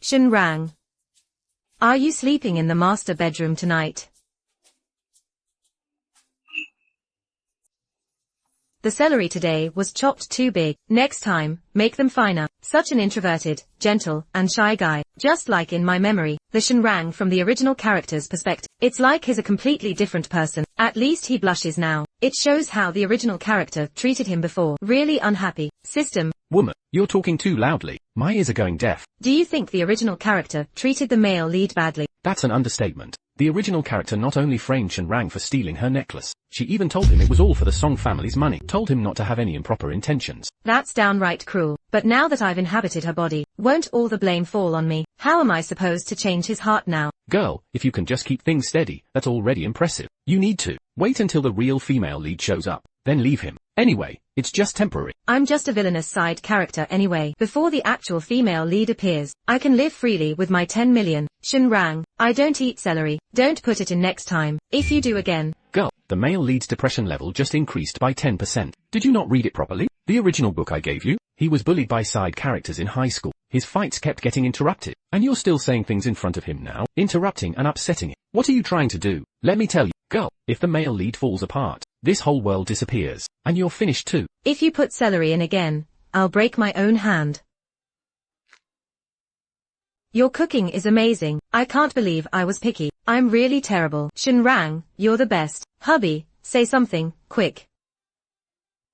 Shenrang. Are you sleeping in the master bedroom tonight? The celery today was chopped too big. Next time, make them finer. Such an introverted, gentle, and shy guy. Just like in my memory, the Shenrang from the original character's perspective. It's like he's a completely different person. At least he blushes now. It shows how the original character treated him before. Really unhappy. System. Woman, you're talking too loudly. My ears are going deaf. Do you think the original character treated the male lead badly? That's an understatement. The original character not only framed Shenrang for stealing her necklace, she even told him it was all for the Song family's money. Told him not to have any improper intentions. That's downright cruel. But now that I've inhabited her body, won't all the blame fall on me? How am I supposed to change his heart now? Girl, if you can just keep things steady, that's already impressive. You need to wait until the real female lead shows up, then leave him. Anyway, it's just temporary. I'm just a villainous side character anyway. Before the actual female lead appears, I can live freely with my 10 million. Shenrang, I don't eat celery. Don't put it in next time. If you do again. Girl, the male lead's depression level just increased by 10%. Did you not read it properly? The original book I gave you? He was bullied by side characters in high school. His fights kept getting interrupted. And you're still saying things in front of him now, interrupting and upsetting him. What are you trying to do? Let me tell you, girl, if the male lead falls apart, this whole world disappears. And you're finished too. If you put celery in again, I'll break my own hand. Your cooking is amazing. I can't believe I was picky. I'm really terrible. Shenrang, you're the best. Hubby, say something, quick.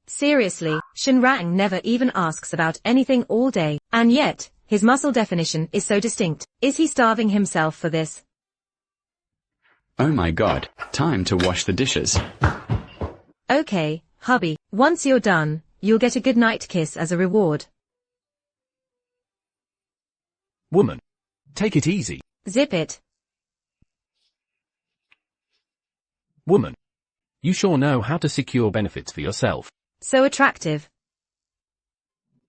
Seriously, Shenrang never even asks about anything all day. And yet, his muscle definition is so distinct. Is he starving himself for this? Oh my god, time to wash the dishes. Okay, hubby, once you're done, you'll get a goodnight kiss as a reward. Woman, take it easy. Zip it. Woman, you sure know how to secure benefits for yourself. So attractive.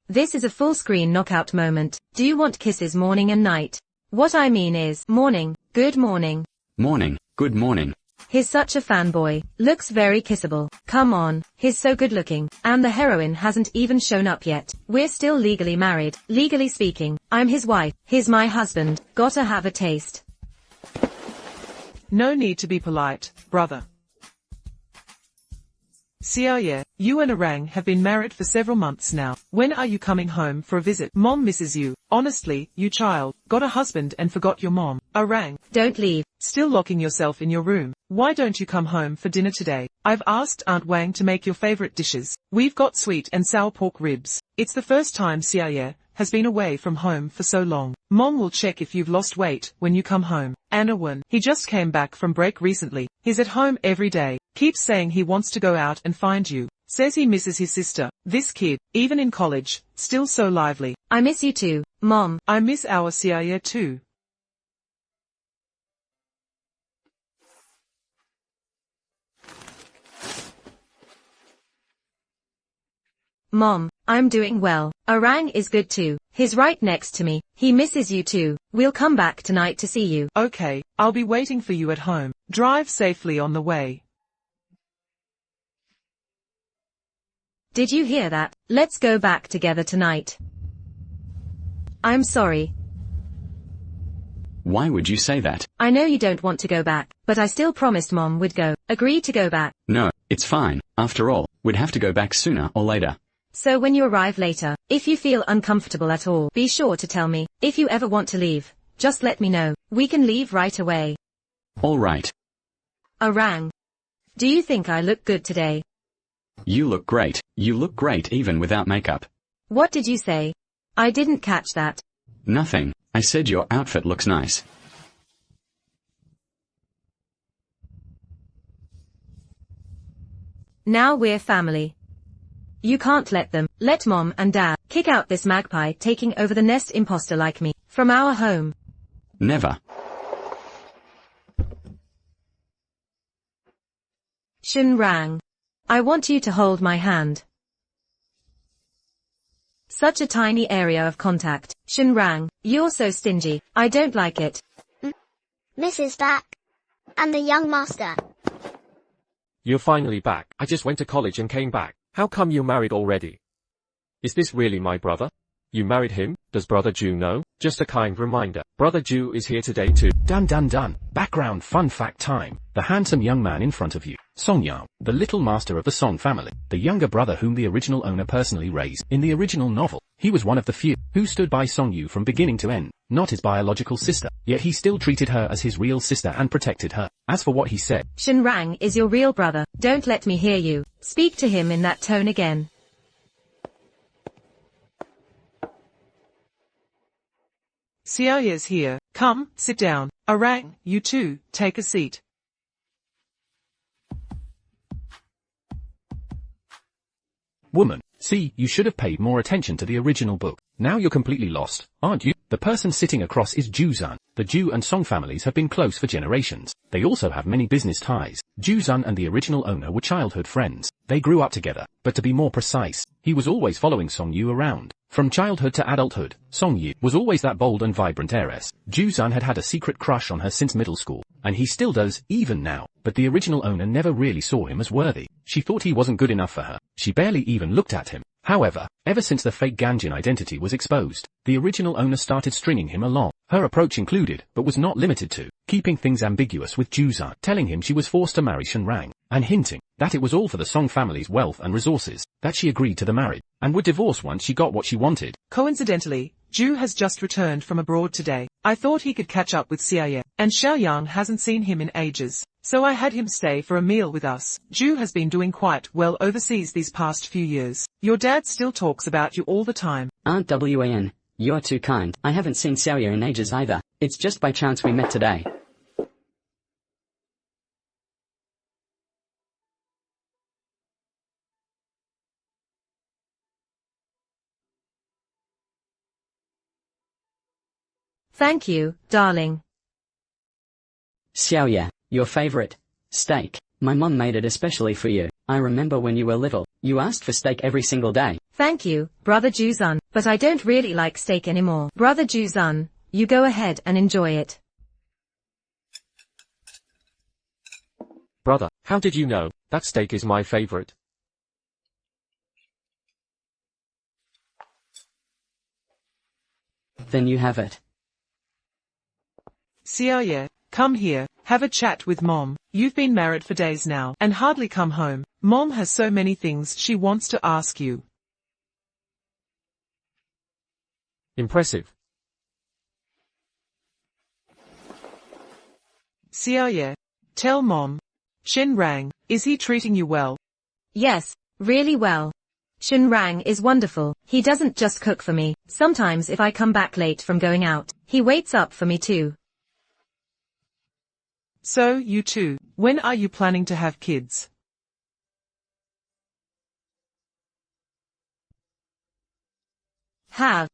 This is a full screen knockout moment. Do you want kisses morning and night? What I mean is, morning, good morning. Morning, good morning. He's such a fanboy. Looks very kissable. Come on, he's so good looking. And the heroine hasn't even shown up yet. We're still legally married. Legally speaking, I'm his wife. He's my husband. Gotta have a taste. No need to be polite, brother. Xiaoye, you and Arang have been married for several months now. When are you coming home for a visit? Mom misses you. Honestly, you child, got a husband and forgot your mom. Arang, don't leave. Still locking yourself in your room. Why don't you come home for dinner today? I've asked Aunt Wang to make your favorite dishes. We've got sweet and sour pork ribs. It's the first time Xiaoye has been away from home for so long. Mom will check if you've lost weight when you come home. Anawan, he just came back from break recently. He's at home every day. Keeps saying he wants to go out and find you. Says he misses his sister. This kid, even in college, still so lively. I miss you too, Mom. I miss our Xiaoye too. Mom, I'm doing well. Arang is good too. He's right next to me. He misses you too. We'll come back tonight to see you. Okay, I'll be waiting for you at home. Drive safely on the way. Did you hear that? Let's go back together tonight. I'm sorry. Why would you say that? I know you don't want to go back, but I still promised Mom we'd go. Agree to go back. No, it's fine. After all, we'd have to go back sooner or later. So when you arrive later, if you feel uncomfortable at all, be sure to tell me. If you ever want to leave, just let me know. We can leave right away. All right. Arang. Do you think I look good today? You look great. You look great even without makeup. What did you say? I didn't catch that. Nothing. I said your outfit looks nice. Now we're family. You can't let them. Let Mom and Dad kick out this magpie taking over the nest imposter like me from our home. Never. Shenrang. I want you to hold my hand. Such a tiny area of contact. Shenrang, you're so stingy. I don't like it. Mrs. back. And the young master. You're finally back. I just went to college and came back. How come you're married already? Is this really my brother? You married him? Does brother Ju know? Just a kind reminder. Brother Ju is here today too. Done. Background fun fact time. The handsome young man in front of you, Song Yang, the little master of the Song family, the younger brother whom the original owner personally raised. In the original novel, he was one of the few who stood by Song Yu from beginning to end, not his biological sister, yet he still treated her as his real sister and protected her. As for what he said, Shen Rang is your real brother. Don't let me hear you speak to him in that tone again. Xiaoye's here. Come, sit down. Arang, you too, take a seat. woman, see, you should have paid more attention to the original book. Now you're completely lost, aren't you? The person sitting across is Juzan. The Ju and Song families have been close for generations. They also have many business ties. Juzan and the original owner were childhood friends. They grew up together, but to be more precise, he was always following Song Yu around. From childhood to adulthood, Song Yu was always that bold and vibrant heiress. Juzan had had a secret crush on her since middle school, and he still does, even now, but the original owner never really saw him as worthy. She thought he wasn't good enough for her. She barely even looked at him. However, ever since the fake Ganjin identity was exposed, the original owner started stringing him along. Her approach included, but was not limited to, keeping things ambiguous with Juzan, telling him she was forced to marry Shen Rang, and hinting that it was all for the Song family's wealth and resources, that she agreed to the marriage, and would divorce once she got what she wanted. Coincidentally, Ju has just returned from abroad today. I thought he could catch up with Xiaoye, and Xiaoyang hasn't seen him in ages, so I had him stay for a meal with us. Ju has been doing quite well overseas these past few years. Your dad still talks about you all the time. Aunt Wan, you're too kind. I haven't seen Xiaoye in ages either. It's just by chance we met today. Thank you, darling. Xiaoye, your favorite steak. My mom made it especially for you. I remember when you were little, you asked for steak every single day. Thank you, Brother Juzan, but I don't really like steak anymore. Brother Juzan, you go ahead and enjoy it. Brother, how did you know? That steak is my favorite. Then you have it. Xiaoye, come here, have a chat with Mom. You've been married for days now, and hardly come home. Mom has so many things she wants to ask you. Impressive. Xiaoye, tell Mom. Shen Rang, is he treating you well? Yes, really well. Shen Rang is wonderful. He doesn't just cook for me. Sometimes if I come back late from going out, he waits up for me too. So, you two, when are you planning to have kids? Have.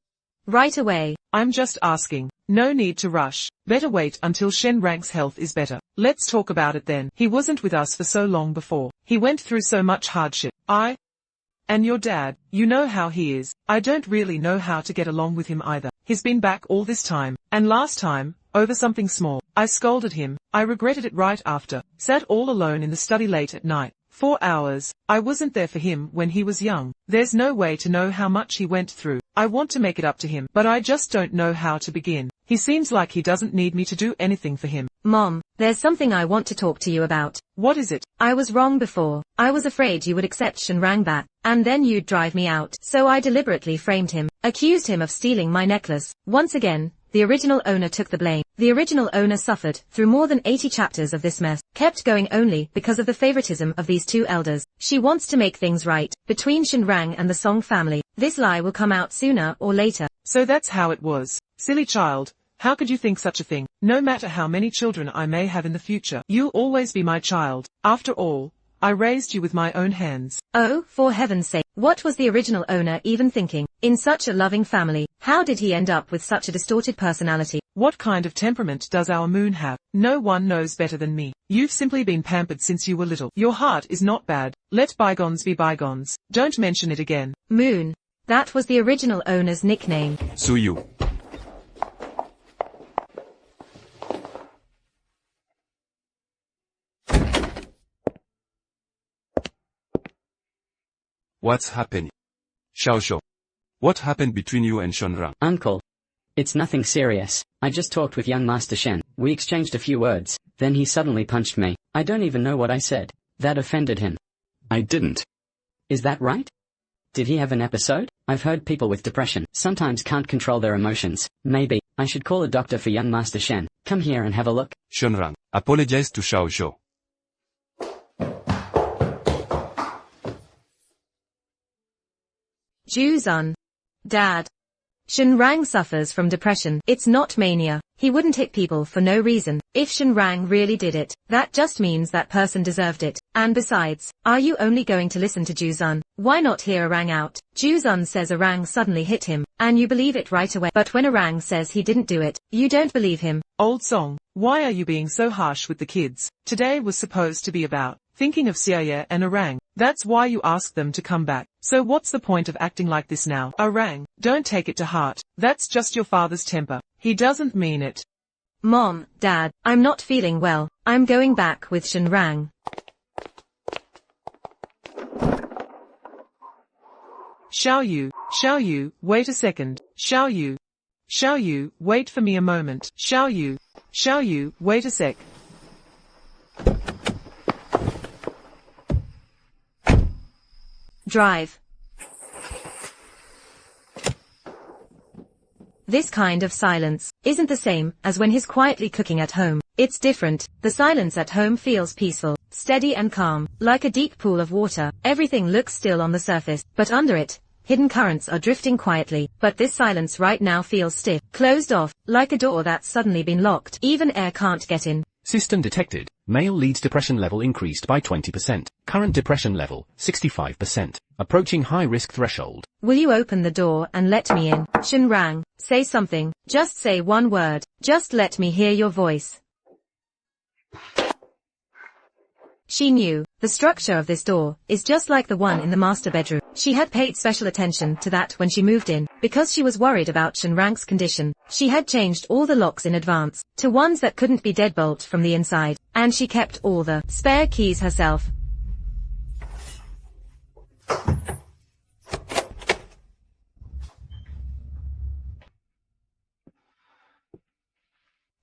Right away. I'm just asking. No need to rush. Better wait until Shen Rang's health is better. Let's talk about it then. He wasn't with us for so long before. He went through so much hardship. And your dad, you know how he is. I don't really know how to get along with him either. He's been back all this time, and last time, over something small, I scolded him. I regretted it right after. Sat all alone in the study late at night. 4 hours. I wasn't there for him when he was young. There's no way to know how much he went through. I want to make it up to him, but I just don't know how to begin. He seems like he doesn't need me to do anything for him. Mom, there's something I want to talk to you about. What is it? I was wrong before. I was afraid you would accept Shen Rang back, and then you'd drive me out. So I deliberately framed him, accused him of stealing my necklace. Once again, the original owner took the blame. The original owner suffered through more than 80 chapters of this mess, kept going only because of the favoritism of these two elders. She wants to make things right between Shen Rang and the Song family. This lie will come out sooner or later. So that's how it was. Silly child. How could you think such a thing? No matter how many children I may have in the future, you'll always be my child. After all, I raised you with my own hands. Oh, for heaven's sake. What was the original owner even thinking? In such a loving family, how did he end up with such a distorted personality? What kind of temperament does our moon have? No one knows better than me. You've simply been pampered since you were little. Your heart is not bad. Let bygones be bygones. Don't mention it again. Moon. That was the original owner's nickname. Suyu. What's happening? Xiaoshu. What happened between you and Shen Rang? Uncle. It's nothing serious. I just talked with young Master Shen. We exchanged a few words. Then he suddenly punched me. I don't even know what I said. That offended him. I didn't. Is that right? Did he have an episode? I've heard people with depression sometimes can't control their emotions. Maybe I should call a doctor for young Master Shen. Come here and have a look. Shunran, apologize to Xiaozhou. Juzun. Dad. Shenrang suffers from depression. It's not mania. He wouldn't hit people for no reason. If Shenrang really did it, that just means that person deserved it. And besides, are you only going to listen to Juzun? Why not hear Arang out? Juzun says Arang suddenly hit him, and you believe it right away. But when Arang says he didn't do it, you don't believe him. Old song. Why are you being so harsh with the kids? Today was supposed to be about thinking of Xiaoye and Arang. That's why you asked them to come back. So what's the point of acting like this now? Arang, don't take it to heart. That's just your father's temper. He doesn't mean it. Mom, Dad, I'm not feeling well. I'm going back with Shenrang. Xiaoyu, wait a second. Xiaoyu, wait for me a moment. Xiaoyu, wait a sec. Drive. This kind of silence isn't the same as when he's quietly cooking at home. It's different. The silence at home feels peaceful, steady and calm, like a deep pool of water. Everything looks still on the surface, but under it, hidden currents are drifting quietly. But this silence right now feels stiff, closed off, like a door that's suddenly been locked. Even air can't get in. System detected. Male lead's depression level increased by 20%. Current depression level, 65%. Approaching high-risk threshold. Will you open the door and let me in? Shenrang, say something. Just say one word. Just let me hear your voice. She knew. The structure of this door is just like the one in the master bedroom. She had paid special attention to that when she moved in. Because she was worried about Shenrang's condition, she had changed all the locks in advance to ones that couldn't be deadbolt from the inside. And she kept all the spare keys herself.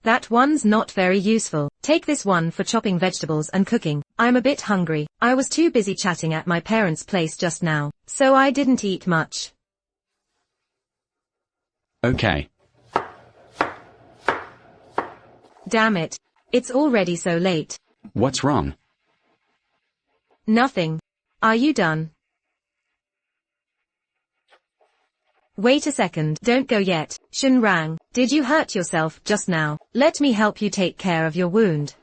That one's not very useful. Take this one for chopping vegetables and cooking. I'm a bit hungry. I was too busy chatting at my parents' place just now, so I didn't eat much. Okay. Damn it. It's already so late. What's wrong? Nothing. Are you done? Wait a second, don't go yet. Shenrang, did you hurt yourself just now? Let me help you take care of your wound.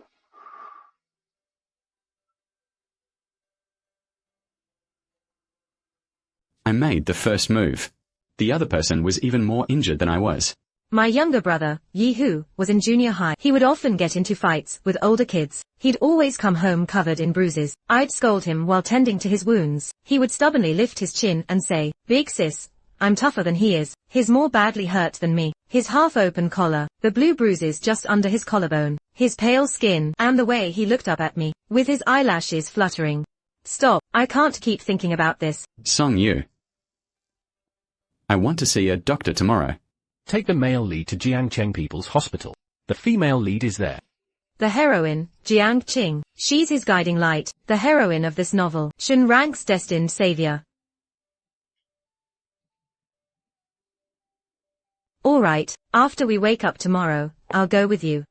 I made the first move. The other person was even more injured than I was. My younger brother, Yihu, was in junior high. He would often get into fights with older kids. He'd always come home covered in bruises. I'd scold him while tending to his wounds. He would stubbornly lift his chin and say, "Big sis, I'm tougher than he is. He's more badly hurt than me." His half-open collar, the blue bruises just under his collarbone, his pale skin, and the way he looked up at me, with his eyelashes fluttering. Stop, I can't keep thinking about this. Song Yu. I want to see a doctor tomorrow. Take the male lead to Jiangcheng People's Hospital. The female lead is there. The heroine, Jiang Qing. She's his guiding light, the heroine of this novel, Shenrang's destined savior. Alright, after we wake up tomorrow, I'll go with you.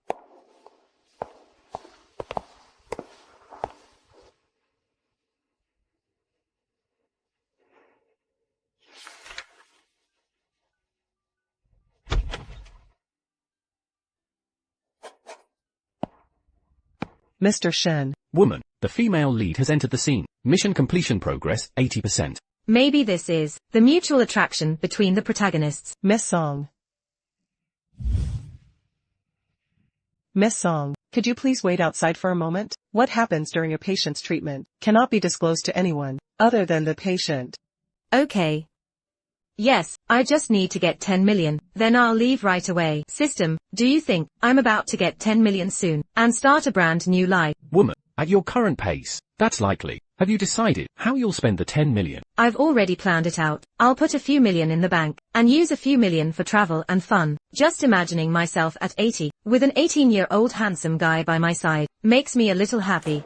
Mr. Shen. Woman, the female lead has entered the scene. Mission completion progress, 80%. Maybe this is the mutual attraction between the protagonists. Miss Song, could you please wait outside for a moment? What happens during a patient's treatment cannot be disclosed to anyone other than the patient. Okay. Yes, I just need to get 10 million, then I'll leave right away. System, do you think I'm about to get 10 million soon and start a brand new life? Woman, at your current pace, that's likely. Have you decided how you'll spend the 10 million? I've already planned it out. I'll put a few million in the bank and use a few million for travel and fun. Just imagining myself at 80, with an 18-year-old handsome guy by my side, makes me a little happy.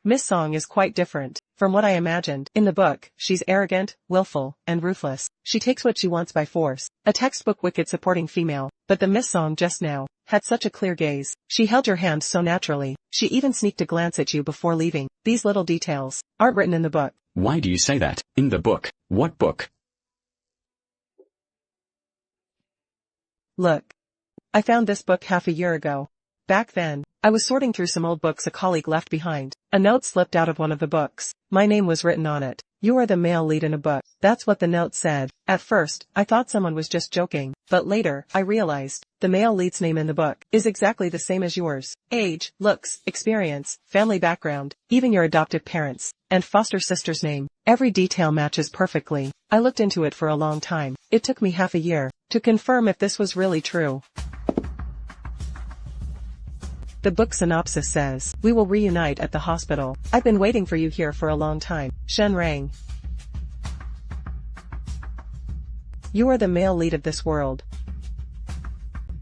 Miss Song is quite different from what I imagined. In the book, she's arrogant, willful, and ruthless. She takes what she wants by force. A textbook wicked supporting female. But the Miss Song just now had such a clear gaze. She held your hand so naturally. She even sneaked a glance at you before leaving. These little details aren't written in the book. Why do you say that? In the book? What book? Look. I found this book half a year ago. Back then, I was sorting through some old books a colleague left behind. A note slipped out of one of the books. My name was written on it. You are the male lead in a book. That's what the note said. At first, I thought someone was just joking, but later, I realized, the male lead's name in the book is exactly the same as yours. Age, looks, experience, family background, even your adoptive parents, and foster sister's name. Every detail matches perfectly. I looked into it for a long time. It took me half a year to confirm if this was really true. The book synopsis says, "We will reunite at the hospital. I've been waiting for you here for a long time. Shen Rang. You are the male lead of this world."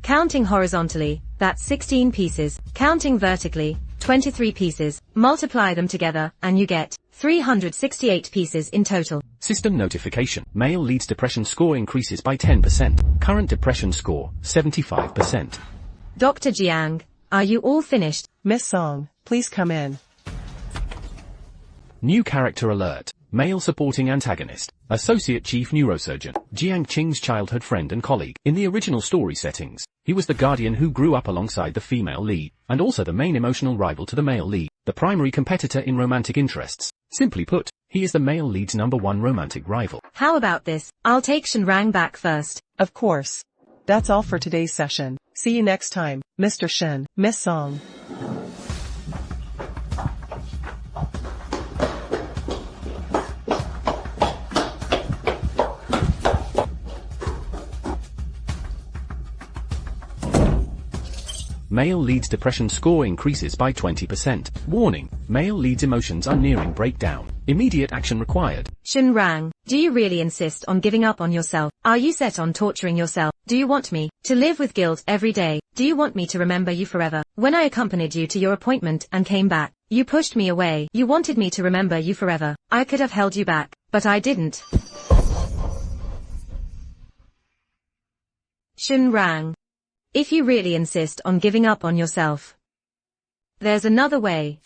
Counting horizontally, that's 16 pieces. Counting vertically, 23 pieces. Multiply them together, and you get 368 pieces in total. System notification. Male lead's depression score increases by 10%. Current depression score, 75%. Dr. Jiang, are you all finished? Miss Song, please come in. New character alert. Male supporting antagonist. Associate Chief Neurosurgeon. Jiang Qing's childhood friend and colleague. In the original story settings, he was the guardian who grew up alongside the female lead, and also the main emotional rival to the male lead, the primary competitor in romantic interests. Simply put, he is the male lead's #1 romantic rival. How about this? I'll take Shen Rang back first. Of course. That's all for today's session. See you next time, Mr. Shen, Miss Song. Male lead's depression score increases by 20%. Warning, male lead's emotions are nearing breakdown. Immediate action required. Shen Rang, do you really insist on giving up on yourself? Are you set on torturing yourself? Do you want me to live with guilt every day? Do you want me to remember you forever? When I accompanied you to your appointment and came back, you pushed me away. You wanted me to remember you forever. I could have held you back, but I didn't. Shen Rang, if you really insist on giving up on yourself, there's another way.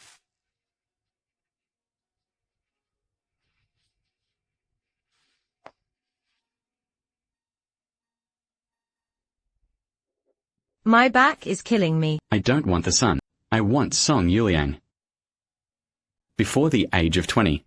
My back is killing me. I don't want the sun. I want Song Yuliang. Before the age of 20,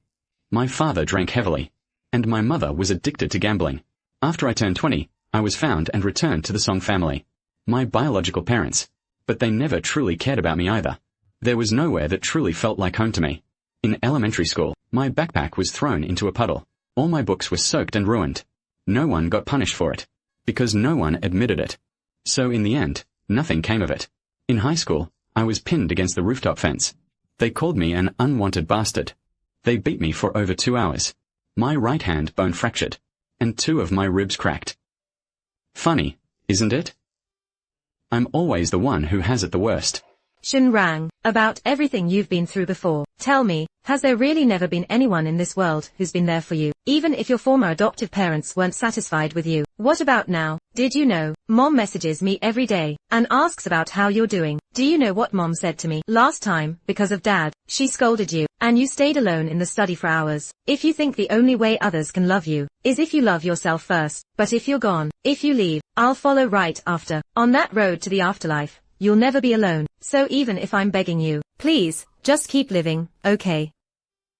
my father drank heavily, and my mother was addicted to gambling. After I turned 20, I was found and returned to the Song family. My biological parents, but they never truly cared about me either. There was nowhere that truly felt like home to me. In elementary school, my backpack was thrown into a puddle. All my books were soaked and ruined. No one got punished for it, because no one admitted it. So in the end, nothing came of it. In high school, I was pinned against the rooftop fence. They called me an unwanted bastard. They beat me for over 2 hours. My right hand bone fractured, and 2 of my ribs cracked. Funny, isn't it? I'm always the one who has it the worst. Shen Rang, about everything you've been through before, tell me, has there really never been anyone in this world who's been there for you, even if your former adoptive parents weren't satisfied with you? What about now? Did you know, Mom messages me every day, and asks about how you're doing. Do you know what Mom said to me last time? Because of Dad, she scolded you, and you stayed alone in the study for hours. If you think the only way others can love you, is if you love yourself first, but if you're gone, if you leave, I'll follow right after. On that road to the afterlife, you'll never be alone. So even if I'm begging you, please, just keep living, okay?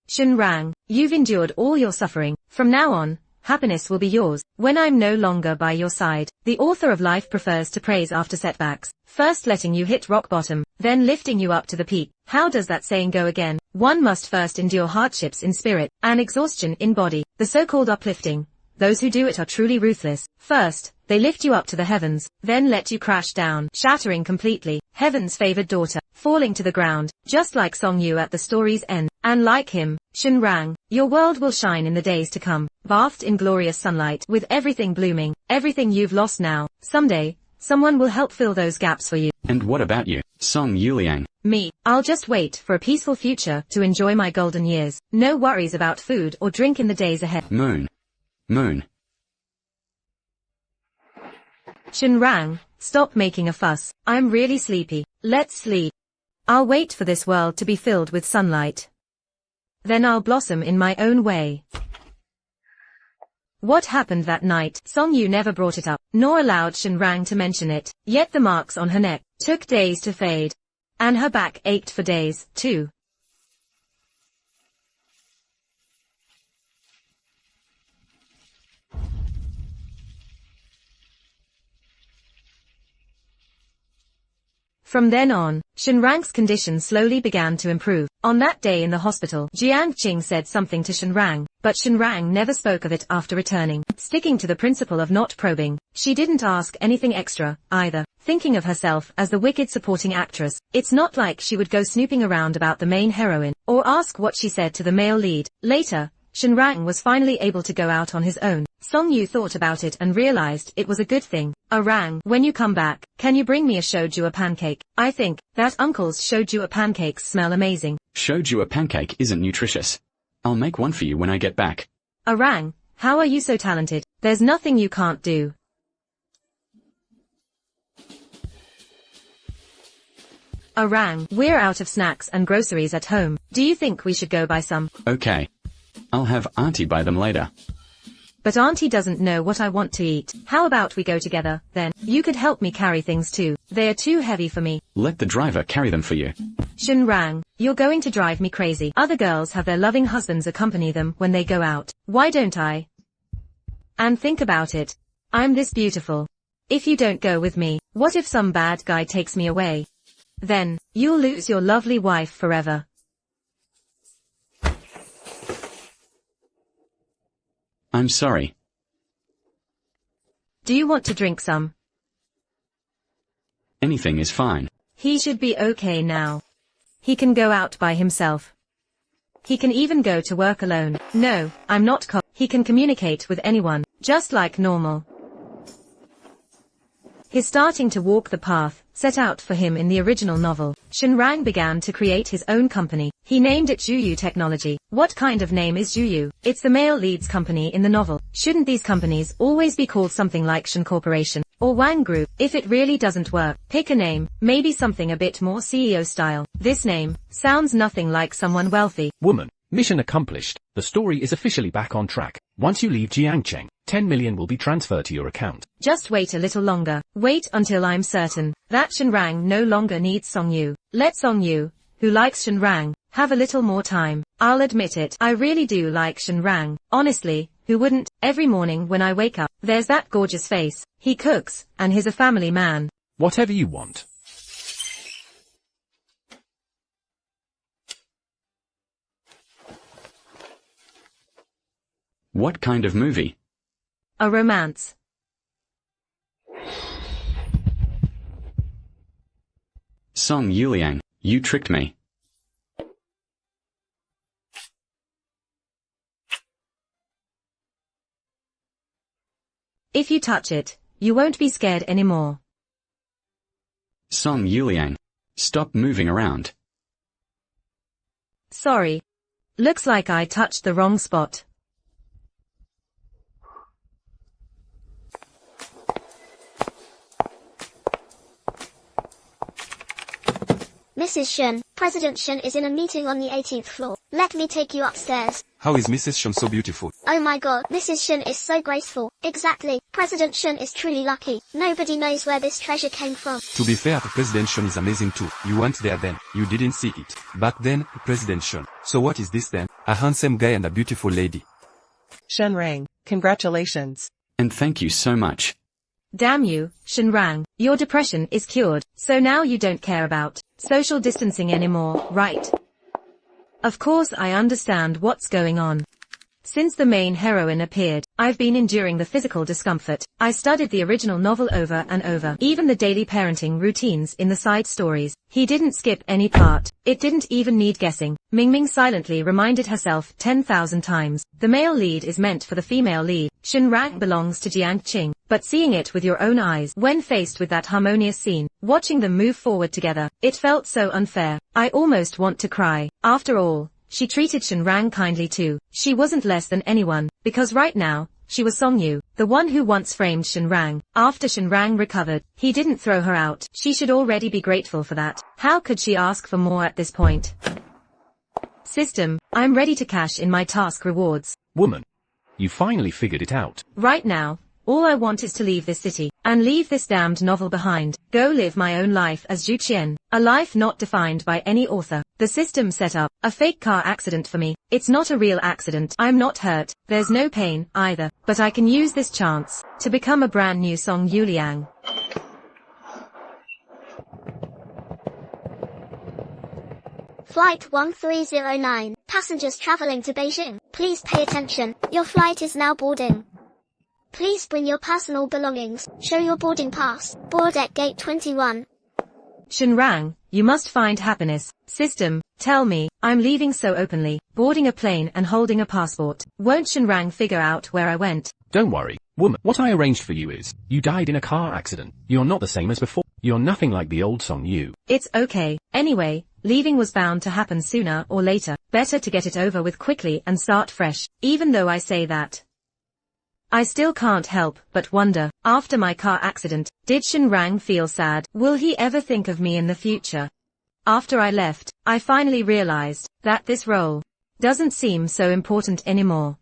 Shen Rang, you've endured all your suffering. From now on, happiness will be yours. When I'm no longer by your side, the author of life prefers to praise after setbacks, first letting you hit rock bottom, then lifting you up to the peak. How does that saying go again? One must first endure hardships in spirit, and exhaustion in body. The so-called uplifting, those who do it are truly ruthless. First, they lift you up to the heavens, then let you crash down, shattering completely. Heaven's favored daughter, falling to the ground, just like Song Yu at the story's end. And like him, Shen Rang, your world will shine in the days to come. bathed in glorious sunlight with everything blooming, everything you've lost now. Someday, someone will help fill those gaps for you. And what about you, Song Yuliang? Me, I'll just wait for a peaceful future to enjoy my golden years. No worries about food or drink in the days ahead. Moon. Moon. Shenrang, stop making a fuss. I'm really sleepy. Let's sleep. I'll wait for this world to be filled with sunlight. Then I'll blossom in my own way. What happened that night? Song Yu never brought it up, nor allowed Shenrang to mention it. Yet the marks on her neck took days to fade. And her back ached for days, too. From then on, Shenrang's condition slowly began to improve. On that day in the hospital, Jiang Qing said something to Shenrang, but Shenrang never spoke of it after returning. Sticking to the principle of not probing, she didn't ask anything extra, either. Thinking of herself as the wicked supporting actress, it's not like she would go snooping around about the main heroine, or ask what she said to the male lead. Later, Shenrang was finally able to go out on his own. Song Yu thought about it and realized it was a good thing. Rang, when you come back, can you bring me a shoju pancake? I think that uncle's shoju pancakes smell amazing. Shoju pancake isn't nutritious. I'll make one for you when I get back. Rang, how are you so talented? There's nothing you can't do. Rang, we're out of snacks and groceries at home. Do you think we should go buy some? Okay. I'll have Auntie buy them later. But Auntie doesn't know what I want to eat. How about we go together, then? You could help me carry things too. They are too heavy for me. Let the driver carry them for you. Shenrang, you're going to drive me crazy. Other girls have their loving husbands accompany them when they go out. Why don't I? And think about it. I'm this beautiful. If you don't go with me, what if some bad guy takes me away? Then, you'll lose your lovely wife forever. I'm sorry. Do you want to drink some? Anything is fine. He should be okay now. He can go out by himself. He can even go to work alone. No, I'm not He can communicate with anyone, just like normal. He's starting to walk the path set out for him in the original novel. Shenrang began to create his own company. He named it Juyu Technology. What kind of name is Juyu? It's the male lead's company in the novel. Shouldn't these companies always be called something like Shen Corporation or Wang Group? If it really doesn't work, pick a name, maybe something a bit more CEO style. This name sounds nothing like someone wealthy. Woman, mission accomplished. The story is officially back on track. Once you leave Jiangcheng, 10 million will be transferred to your account. Just wait a little longer. Wait until I'm certain that Shenrang no longer needs Song Yu. Let Song Yu, who likes Shenrang, have a little more time. I'll admit it, I really do like Shenrang. Honestly, who wouldn't? Every morning when I wake up, there's that gorgeous face. He cooks, and he's a family man. Whatever you want. What kind of movie? A romance. Song Yuliang, you tricked me. If you touch it, you won't be scared anymore. Song Yuliang, stop moving around. Sorry. Looks like I touched the wrong spot. Mrs. Shen, President Shen is in a meeting on the 18th floor. Let me take you upstairs. How is Mrs. Shen so beautiful? Oh my god, Mrs. Shen is so graceful. Exactly, President Shen is truly lucky. Nobody knows where this treasure came from. To be fair, President Shen is amazing too. You weren't there then. You didn't see it. Back then, President Shen. So what is this then? A handsome guy and a beautiful lady. Shenrang, congratulations. And thank you so much. Damn you, Shenrang, your depression is cured, so now you don't care about social distancing anymore, right? Of course I understand what's going on. Since the main heroine appeared, I've been enduring the physical discomfort. I studied the original novel over and over. Even the daily parenting routines in the side stories. He didn't skip any part. It didn't even need guessing. Mingming silently reminded herself 10,000 times. The male lead is meant for the female lead. Shenrang belongs to Jiang Qing. But seeing it with your own eyes, when faced with that harmonious scene, watching them move forward together, it felt so unfair. I almost want to cry. After all, she treated Shenrang kindly too. She wasn't less than anyone, because right now, she was Song Yu, the one who once framed Shenrang. After Shenrang recovered, he didn't throw her out. She should already be grateful for that. How could she ask for more at this point? System, I'm ready to cash in my task rewards. Woman. You finally figured it out. Right now, all I want is to leave this city, and leave this damned novel behind. Go live my own life as Zhu Qian, a life not defined by any author. The system set up a fake car accident for me. It's not a real accident. I'm not hurt. There's no pain, either. But I can use this chance to become a brand new Song Yuliang. Flight 1309. Passengers traveling to Beijing, please pay attention. Your flight is now boarding. Please bring your personal belongings. Show your boarding pass. Board at gate 21. Shenrang, you must find happiness. System, tell me, I'm leaving so openly, boarding a plane and holding a passport. Won't Shenrang figure out where I went? Don't worry, woman. What I arranged for you is, you died in a car accident. You're not the same as before. You're nothing like the old Song Yu. It's okay. Anyway, leaving was bound to happen sooner or later. Better to get it over with quickly and start fresh. Even though I say that, I still can't help but wonder, after my car accident, did Shenrang feel sad? Will he ever think of me in the future? After I left, I finally realized that this role doesn't seem so important anymore.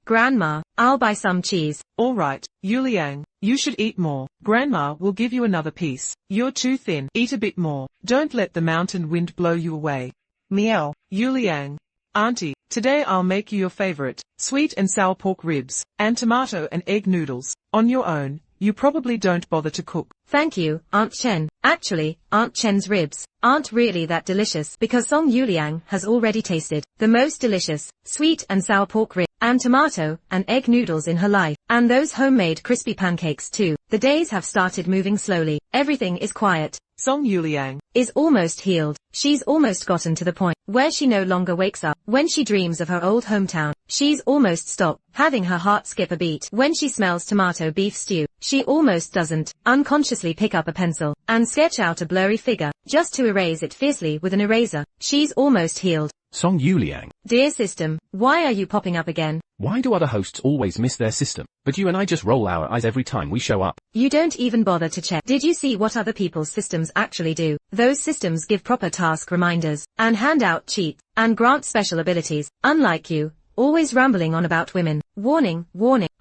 Grandma, I'll buy some cheese. All right, Yuliang, you should eat more. Grandma will give you another piece. You're too thin. Eat a bit more. Don't let the mountain wind blow you away. Meow. Yuliang. Auntie, today I'll make you your favorite, sweet and sour pork ribs, and tomato and egg noodles. On your own, you probably don't bother to cook. Thank you, Aunt Chen. Actually, Aunt Chen's ribs aren't really that delicious because Song Yuliang has already tasted the most delicious, sweet and sour pork rib, and tomato and egg noodles in her life, and those homemade crispy pancakes too. The days have started moving slowly. Everything is quiet. Song Yuliang is almost healed. She's almost gotten to the point where she no longer wakes up when she dreams of her old hometown. She's almost stopped having her heart skip a beat when she smells tomato beef stew. She almost doesn't unconsciously pick up a pencil and sketch out a blurry figure just to erase it fiercely with an eraser. She's almost healed. Song Yuliang. Dear system, why are you popping up again? Why do other hosts always miss their system, but you and I just roll our eyes every time we show up? You don't even bother to check. Did you see what other people's systems actually do? Those systems give proper task reminders, and hand out cheats, and grant special abilities, unlike you, always rambling on about women, warning,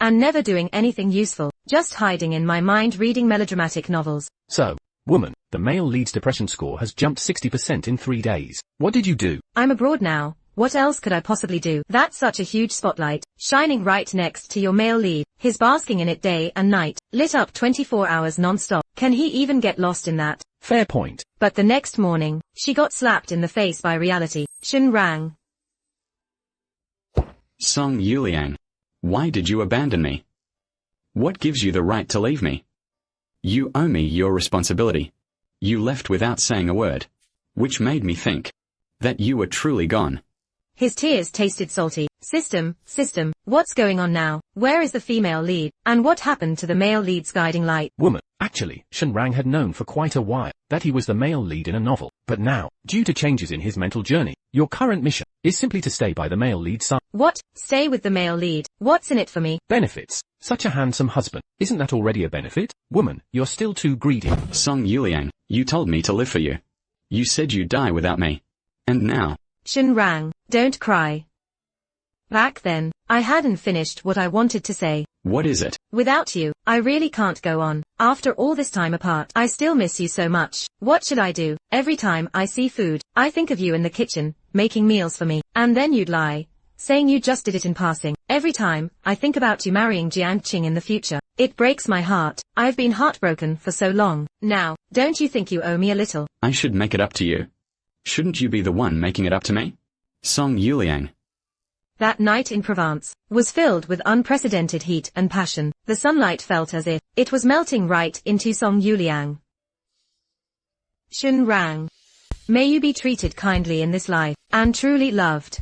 and never doing anything useful, just hiding in my mind reading melodramatic novels. So, woman, the male lead's depression score has jumped 60% in 3 days. What did you do? I'm abroad now. What else could I possibly do? That's such a huge spotlight, shining right next to your male lead. He's basking in it day and night, lit up 24 hours non-stop. Can he even get lost in that? Fair point. But the next morning, she got slapped in the face by reality. Shenrang. Song Yuliang. Why did you abandon me? What gives you the right to leave me? You owe me your responsibility. You left without saying a word, which made me think that you were truly gone. His tears tasted salty. System, what's going on now? Where is the female lead? And what happened to the male lead's guiding light? Woman, actually, Shenrang had known for quite a while that he was the male lead in a novel. But now, due to changes in his mental journey, your current mission is simply to stay by the male lead's side. What? Stay with the male lead? What's in it for me? Benefits. Such a handsome husband. Isn't that already a benefit? Woman, you're still too greedy. Song Yuliang, you told me to live for you. You said you'd die without me. And now? Shenrang, don't cry. Back then, I hadn't finished what I wanted to say. What is it? Without you, I really can't go on. After all this time apart, I still miss you so much. What should I do? Every time I see food, I think of you in the kitchen, making meals for me. And then you'd lie, saying you just did it in passing. Every time, I think about you marrying Jiang Qing in the future. It breaks my heart. I've been heartbroken for so long. Now, don't you think you owe me a little? I should make it up to you. Shouldn't you be the one making it up to me? Song Yuliang. That night in Provence was filled with unprecedented heat and passion. The sunlight felt as if it was melting right into Song Yuliang. Shen Rang. May you be treated kindly in this life, and truly loved.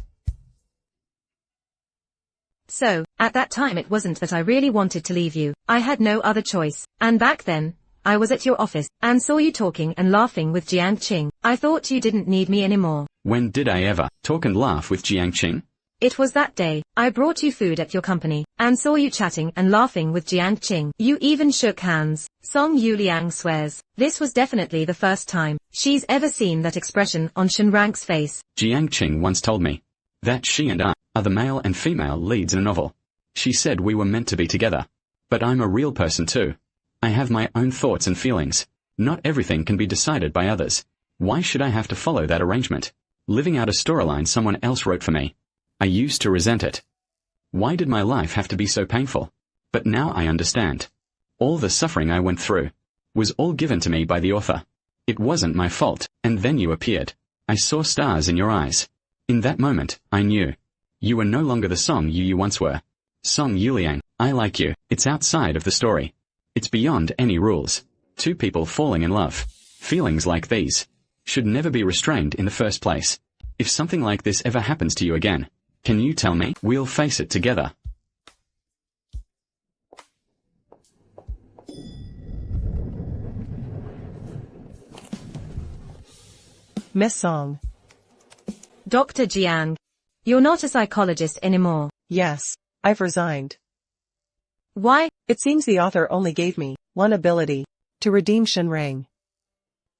So, at that time it wasn't that I really wanted to leave you, I had no other choice, and back then, I was at your office, and saw you talking and laughing with Jiang Qing. I thought you didn't need me anymore. When did I ever talk and laugh with Jiang Qing? It was that day, I brought you food at your company, and saw you chatting and laughing with Jiang Qing. You even shook hands. Song Yuliang swears, this was definitely the first time she's ever seen that expression on Shen Rang's face. Jiang Qing once told me that she and I are the male and female leads in a novel. She said we were meant to be together. But I'm a real person too. I have my own thoughts and feelings. Not everything can be decided by others. Why should I have to follow that arrangement? Living out a storyline someone else wrote for me. I used to resent it. Why did my life have to be so painful? But now I understand. All the suffering I went through was all given to me by the author. It wasn't my fault, and then you appeared. I saw stars in your eyes. In that moment, I knew. You were no longer the Song Yu you once were. Song Yuliang, I like you. It's outside of the story. It's beyond any rules. Two people falling in love. Feelings like these should never be restrained in the first place. If something like this ever happens to you again, can you tell me? We'll face it together. Miss Song. Dr. Jiang. You're not a psychologist anymore. Yes, I've resigned. Why? It seems the author only gave me one ability, to redeem Shen Rang.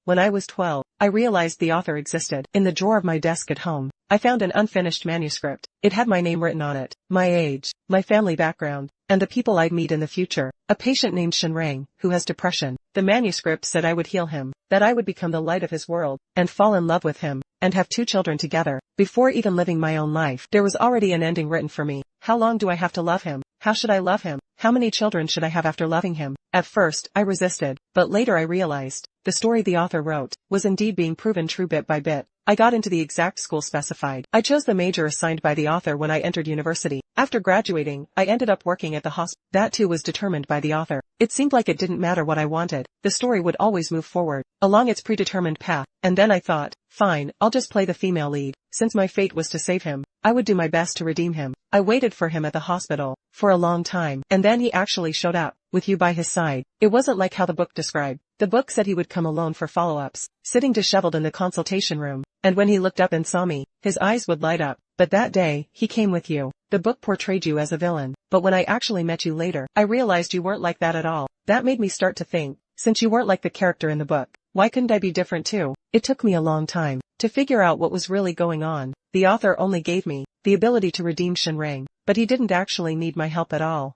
When I was 12, I realized the author existed. In the drawer of my desk at home, I found an unfinished manuscript. It had my name written on it, my age, my family background, and the people I'd meet in the future. A patient named Shen Rang, who has depression. The manuscript said I would heal him, that I would become the light of his world, and fall in love with him, and have 2 children together. Before even living my own life, there was already an ending written for me. How long do I have to love him? How should I love him? How many children should I have after loving him? At first, I resisted, but later I realized, the story the author wrote, was indeed being proven true bit by bit. I got into the exact school specified. I chose the major assigned by the author when I entered university. After graduating, I ended up working at the hospital. That too was determined by the author. It seemed like it didn't matter what I wanted. The story would always move forward, along its predetermined path. And then I thought, fine, I'll just play the female lead. Since my fate was to save him, I would do my best to redeem him. I waited for him at the hospital, for a long time, and then he actually showed up, with you by his side. It wasn't like how the book described. The book said he would come alone for follow-ups, sitting disheveled in the consultation room, and when he looked up and saw me, his eyes would light up. But that day, he came with you. The book portrayed you as a villain, but when I actually met you later, I realized you weren't like that at all. That made me start to think, since you weren't like the character in the book, why couldn't I be different too? It took me a long time to figure out what was really going on. The author only gave me the ability to redeem Shen Rang, but he didn't actually need my help at all,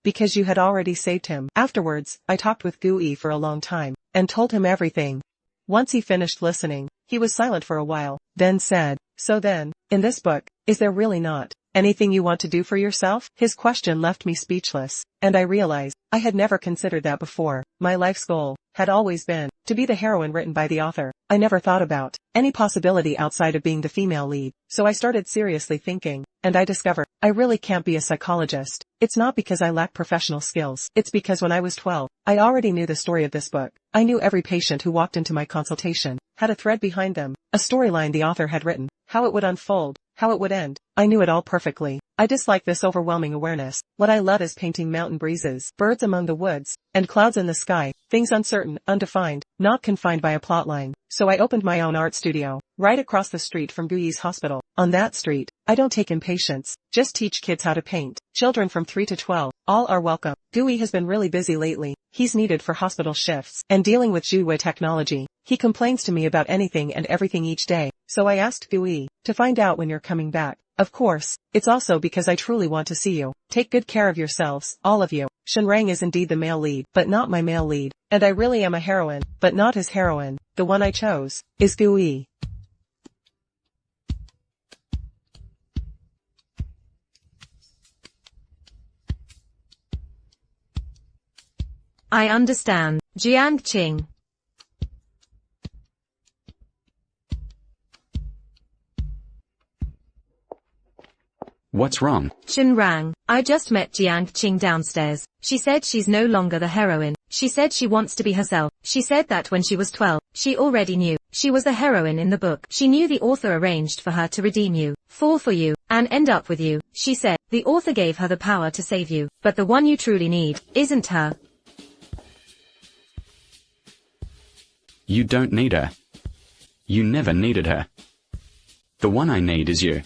because you had already saved him. Afterwards, I talked with Gui for a long time, and told him everything. Once he finished listening, he was silent for a while, then said, so then, in this book, is there really not anything you want to do for yourself? His question left me speechless, and I realized, I had never considered that before. My life's goal had always been to be the heroine written by the author. I never thought about any possibility outside of being the female lead, so I started seriously thinking, and I discovered, I really can't be a psychologist. It's not because I lack professional skills. It's because when I was 12, I already knew the story of this book. I knew every patient who walked into my consultation had a thread behind them, a storyline the author had written, how it would unfold, how it would end. I knew it all perfectly. I dislike this overwhelming awareness. What I love is painting mountain breezes, birds among the woods, and clouds in the sky, things uncertain, undefined, not confined by a plotline. So I opened my own art studio, right across the street from Gui's hospital. On that street, I don't take in patients, just teach kids how to paint. Children from 3 to 12, all are welcome. Gui has been really busy lately. He's needed for hospital shifts and dealing with Zhuwei technology. He complains to me about anything and everything each day. So I asked Gui to find out when you're coming back. Of course, it's also because I truly want to see you. Take good care of yourselves, all of you. Shen Rang is indeed the male lead, but not my male lead. And I really am a heroine, but not his heroine. The one I chose is Gui. I understand. Jiang Qing. What's wrong? Shen rang. I just met Jiang Qing downstairs. She said she's no longer the heroine. She said she wants to be herself. She said that when she was 12, she already knew she was the heroine in the book. She knew the author arranged for her to redeem you, fall for you, and end up with you. She said the author gave her the power to save you, but the one you truly need isn't her. You don't need her. You never needed her. The one I need is you.